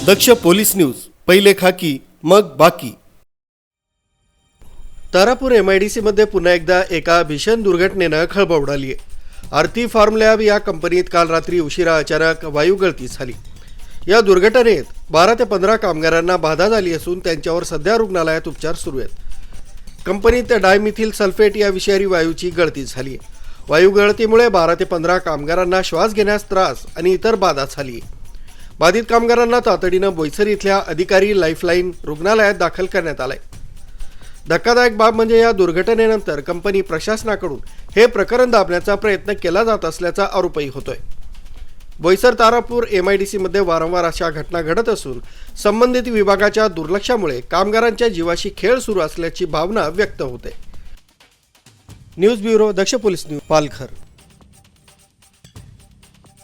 दक्ष police news, पहिले खाकी मग बाकी। तारापूर MIDC मध्ये पुन्हा एकदा एका भीषण दुर्घटनेनं खळबळ उडाली आहे। आरती फार्म लॅब या कंपनीत काल रात्री उशिरा अचानक वायू गळती झाली। या दुर्घटनेत 12 ते 15 कामगारांना बाधा झाली असून त्यांच्यावर सध्या रुग्णालयात उपचार सुरू आहेत। कंपनीत डायमिथिल सल्फेट या विषारी वायूची गळती झाली आहे। वायू गळतीमुळे 12 ते 15 कामगारांना श्वास घेण्यास त्रास आणि इतर बाधा झाली आहे। बाधित कामगारांना तातडीनं बोईसर इथल्या अधिकारी लाईफलाईन रुग्णालयात दाखल करण्यात आलंय। धक्कादायक बाब म्हणजे या दुर्घटनेनंतर कंपनी प्रशासनाकडून हे प्रकरण दाबण्याचा प्रयत्न केला जात असल्याचा आरोपही होतोय। बोईसर तारापूर MIDC मध्ये वारंवार अशा घटना घडत असून संबंधित विभागाच्या दुर्लक्षामुळे कामगारांच्या जीवाशी खेळ सुरू असल्याची भावना व्यक्त होते। न्यूज ब्युरो, दक्ष पोलीस न्यूज, पालघर।